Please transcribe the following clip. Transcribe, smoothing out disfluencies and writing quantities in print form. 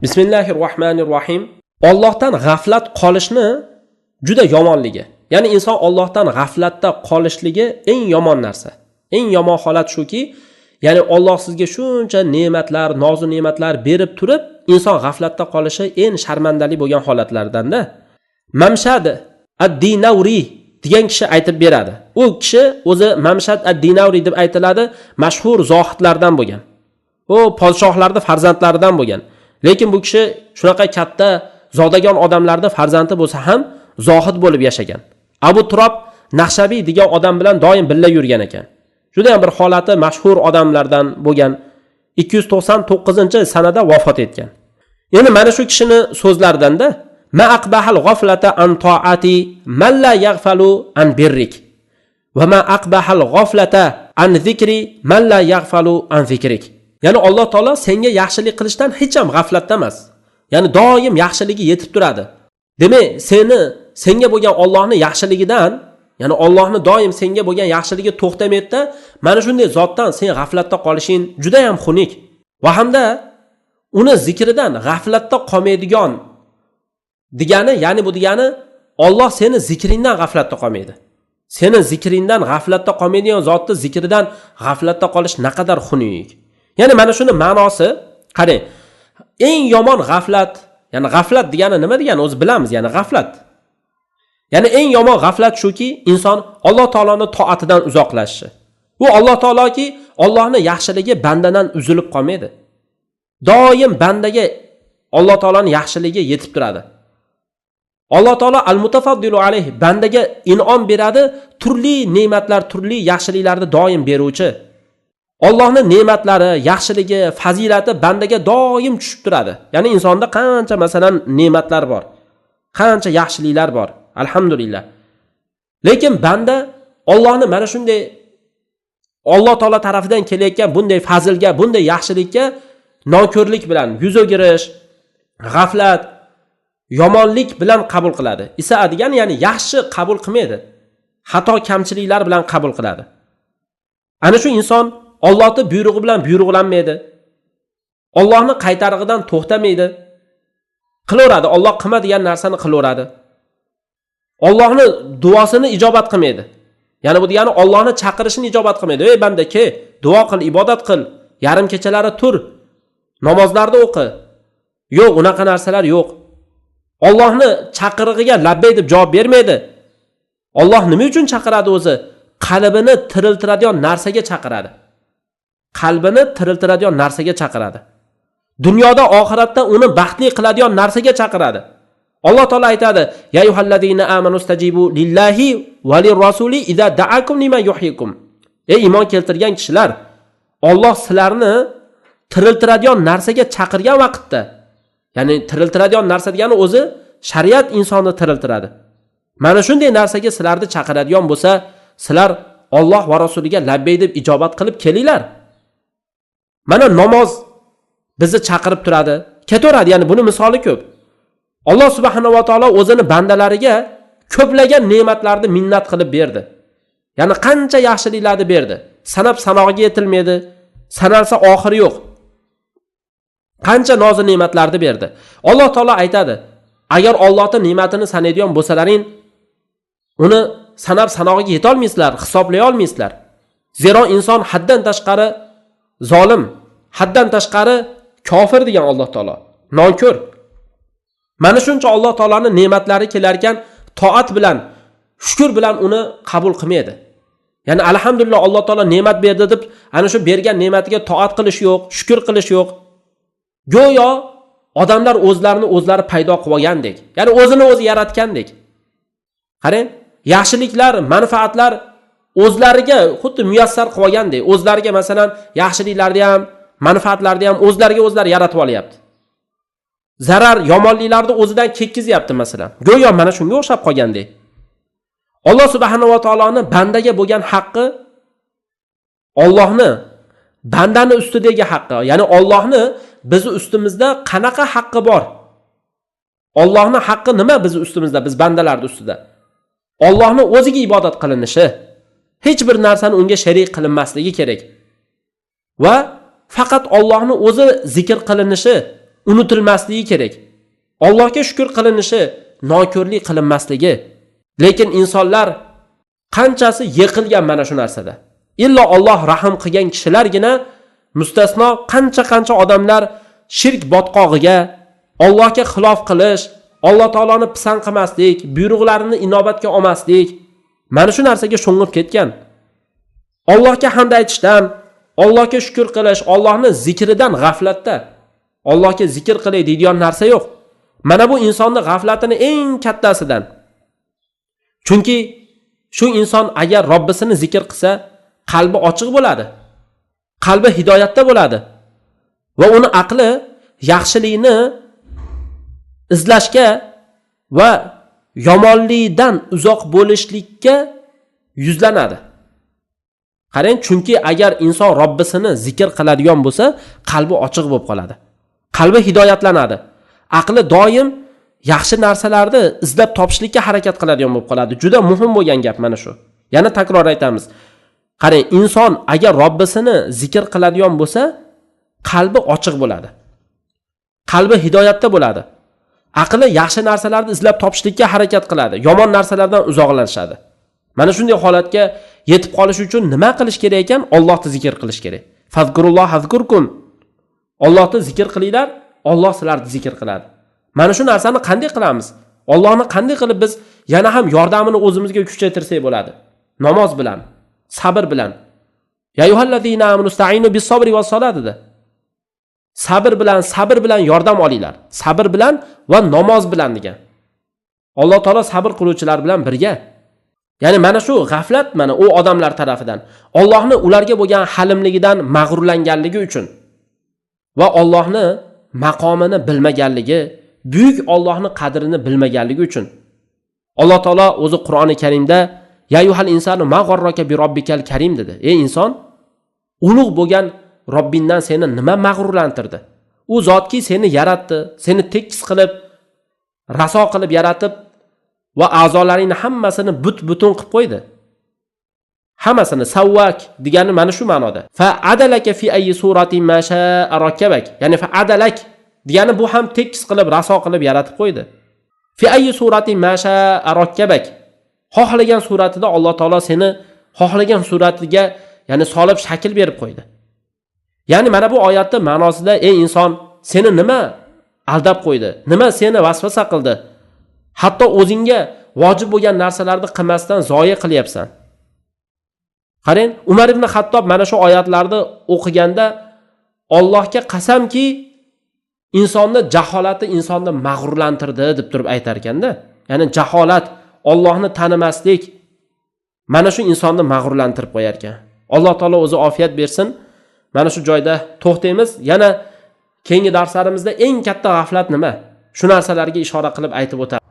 Bismillahirrohmanirrohim. Allohdan g'aflat qolishni juda yomonligi. Ya'ni inson Allohdan g'aflatda qolishligi eng yomon narsa. Eng yomon holat shuki, ya'ni Alloh sizga shuncha ne'matlar, nozu ne'matlar berib turib, inson g'aflatda qolishi eng sharmandali bo'lgan holatlardan-da. Mamshad ad-Dinawri degan kishi aytib beradi. U kishi o'zi Mamshad ad-Dinawri deb aytiladi, mashhur zohidlardan bo'lgan. U podshohlarning farzandlaridan bo'lgan. Lekin bu kishi shunaqa katta zodagon odamlarning farzandi bo'lsa ham zohid bo'lib yashagan. Abu Turob Naqshabiy degan odam bilan doim birga yurgan ekan. Juda ham bir holati mashhur odamlardan bo'lgan. 299-sanada vafot etgan. Endi mana shu kishini so'zlaridan-da ma aqbahal g'aflata an ta'ati man la yaghfalu an birrik va ma aqbahal g'aflata an zikri man la yaghfalu an zikrik. Ya'ni Alloh taolo senga yaxshilik qilishdan hech ham g'aflatda emas. Ya'ni doim yaxshiligi yetib turadi. Demak, senga bo'lgan Allohning yaxshiligidan, ya'ni Allohning doim senga bo'lgan yaxshiligi to'xtamaydi-da, mana shunday zotdan sen g'aflatda qolishing juda ham xunuk. Va hamda uni zikridan g'aflatda qolmaydigan degani, ya'ni bu degani Alloh seni zikringdan g'aflatda qolmaydi. Seni zikringdan g'aflatda qolmaydigan zotni zikridan g'aflatda qolish naqadar xunuk. Ya'ni mana shuni ma'nosi, qarang, eng yomon g'aflat, ya'ni g'aflat degani nima degani o'zi bilamiz, ya'ni g'aflat. Ya'ni eng yomon g'aflat shuki, inson Alloh taoloning to'atidan uzoqlashishi. Bu Alloh taoloki, Allohning yaxshiligi bandadan uzilib qolmaydi. Doim bandaga Alloh taoloning yaxshiligi yetib turadi. Alloh taolo al-mutafaddilu alayhi bandaga in'om beradi, turli ne'matlar, turli yaxshiliklarni doim beruvchi. Allohning ne'matlari, yaxshiligi, fazilati bandaga doim tushib turadi. Ya'ni insonda qancha masalan ne'matlar bor, qancha yaxshiliklar bor, alhamdulillah. Lekin banda Allohni mana shunday Alloh taolo tarafidan kelayotgan bunday fazilga, bunday yaxshilikka nonko'rlik bilan yuz o'girish, g'aflat, yomonlik bilan qabul qiladi. Isa degani ya'ni yaxshi qabul qilmaydi. Xato kamchiliklar bilan qabul qiladi. Ana shu inson Allohning buyrug'i bilan buyruqlanmaydi. Allohning qaytarig'idan to'xtamaydi. Qilaveradi, Alloh qilma degan narsani qilaveradi. Allohning duosini ijobat qilmaydi. Ya'ni bu degani Allohning chaqirishini ijobat qilmaydi. Ey banda, ke, duo qil, ibodat qil, yarim kechalari tur, namozlarni o'qi. Yo'q, unaqa narsalar yo'q. Allohning chaqirig'iga labbay deb javob bermaydi. Alloh nima uchun chaqiradi o'zi? Qalbini tiriltiradigan narsaga chaqiradi. Qalbini tiriltiradigan narsaga chaqiradi. Dunyoda, oxiratda uni baxtli qiladigan narsaga chaqiradi. Alloh taolo aytadi: "Ya ayyuhallazina amanu stajibu lillahi va lirrasuli idza da'akum liman yuhyikum." Ey iymon keltirgan kishilar, Alloh sizlarni tiriltiradigan narsaga chaqirgan vaqtda, ya'ni tiriltiradigan narsa degani o'zi shariat insonni tiriltiradi. Mana shunday narsaga sizlarni chaqiradigan bo'lsa, sizlar Alloh va rasuliga labbay deb ijobat qilib kelinglar. Mana namoz bizni chaqirib turadi, ketaveradi, ya'ni buni misoli ko'p. Alloh subhanahu va taolo o'zini bandalariga ko'plagan ne'matlarni minnat qilib berdi. Ya'ni qancha yaxshiliklarni berdi. Sanab sanoqqa yetilmaydi, sanalsa oxiri yo'q. Qancha nozi ne'matlarni berdi. Alloh taolo aytadi: "Agar Allohning ne'matini sanaydigan bo'lsalaring, uni sanab sanoqqa yeta olmaysizlar, hisoblay olmaysizlar. Zero inson haddan tashqari zolim, haddan tashqari kofir degan Alloh taolo. Nonko'r. Mana shuncha Alloh taolaning ne'matlari kelar ekan, toat bilan, shukr bilan uni qabul qilmaydi. Ya'ni alhamdulillah Alloh taolo ne'mat berdi deb, ana shu bergan ne'matiga toat qilish yo'q, shukr qilish yo'q. Go'yo odamlar o'zlari paydo qilib olgandek, ya'ni o'zini o'zi yaratgandek. Qarang, yaxshiliklar, manfaatlar o'zlariga xuddi muyassar qilib olgandek, o'zlariga masalan yaxshiliklarni ham, manfaatlarni ham o'zlari yaratib olyapti. Zarar, yomonliklarni o'zidan kekkizyapti masalan. Go'yo mana shunga o'xshab qolgandek. Alloh subhanahu va taoloning bandaga bo'lgan haqqi, Allohni bandani ustidagi haqqi, ya'ni Allohni biz ustimizda qanaqa haqqi bor? Allohning haqqi nima biz ustimizda, biz bandalarning ustida? Allohning o'ziga ibodat qilinishi, hech bir narsani unga sharik qilinmasligi kerak. Va faqat Allohning o'zi zikr qilinishi, unutilmasligi kerak. Allohga shukr qilinishi, noko'rlik qilinmasligi. Lekin insonlar qanchasi yiqilgan mana shu narsada. Illo Alloh rahim qilgan kishilargina mustasno qancha odamlar shirk botqog'iga, Allohga xilof qilish, Alloh taoloni pisand qilmaslik, buyruqlarini inobatga olmaslik, mana shu narsaga sho'ng'ib ketgan. Allohga hamd aytishdan, Allohga shukr qilish, Allohni zikridan g'aflatda. Allohga zikr qilay deydigan narsa yo'q. Mana bu insonning g'aflatini eng kattasidan. Chunki shu inson agar Robbisini zikr qilsa, qalbi ochiq bo'ladi. Qalbi hidoyatda bo'ladi. Va uni aqli yaxshilikni izlashga va yomonlikdan uzoq bo'lishlikka yuzlanadi. Qarang, chunki agar inson Robbisini zikr qiladigan bo'lsa, qalbi ochiq bo'lib qoladi. Qalbi hidoyatlanadi. Aqli doim yaxshi narsalarni izlab topishlikka harakat qiladigan bo'lib qoladi. Juda muhim bo'lgan gap mana shu. Yana takror aytamiz. Qarang, inson agar Robbisini zikr qiladigan bo'lsa, qalbi ochiq bo'ladi. Qalbi hidoyatda bo'ladi. Aqli yaxshi narsalarni izlab topishlikka harakat qiladi. Yomon narsalardan uzoqlashadi. Mana shunday holatga yetib qolish uchun nima qilish kerak ekan? Allohni zikr qilish kerak. Fazkurulloh azkurkum. Allohni zikr qilinglar, Alloh sizlarni zikr qiladi. Mana shu narsani qanday qilamiz? Allohni qanday qilib biz yana ham yordamini o'zimizga kuchaytirsak bo'ladi? Namoz bilan, sabr bilan. Ya ayyuhallazina amanu sta'inu bis-sabri was-salat dedi. Sabr bilan yordam olinglar. Sabr bilan va namoz bilan degan. Alloh taolo sabr qiluvchilar bilan birga. Ya'ni mana shu g'aflat mana u odamlar tarafidan Allohni ularga bo'lgan halimligidan mag'rurlanganligi uchun va Allohni maqomini bilmaganligi, buyuk Allohni qadrini bilmaganligi uchun Alloh taolo o'zi Qur'oni Karimda ya ayyuhal insanu ma g'arraka bi robbikal karim dedi. Ey inson, ulug' bo'lgan Robbingdan seni nima mag'rurlantirdi? U zotki seni yaratdi, seni tekis qilib, raso qilib yaratib va a'zolaringni hammasini butun qilib qo'ydi. Hammasini savvak degani mana shu ma'noda. Fa adalaka fi ayyi suratin ma sha'a rakkabak. Ya'ni fa adalak degani bu ham tekis qilib, raso qilib yaratib qo'ydi. Fi ayyi suratin ma sha'a rakkabak. Xohlagan suratida Alloh taolo seni xohlagan suratiga, ya'ni solib shakl berib qo'ydi. Ya'ni mana bu oyatning ma'nosida ey inson, seni nima aldab qo'ydi? Nima seni vasvasa qildi? Hatto o'zingga vojib bo'lgan narsalarni qilmasdan zoya qilyapsan. Qarang, Umar ibn Xattob mana shu oyatlarni o'qiganda Allohga qasamki, insonni jaholati insonni mag'rurlantirdi deb turib aytar ekanda. Ya'ni jaholat, Allohni tanimaslik mana shu insonni mag'rurlantirib qo'yar ekan. Alloh taolo o'zi ofiyat bersin. Mana shu joyda to'xtaymiz. Yana keyingi darslarimizda eng katta g'aflat nima? Shu narsalarga ishora qilib aytib o'tamiz.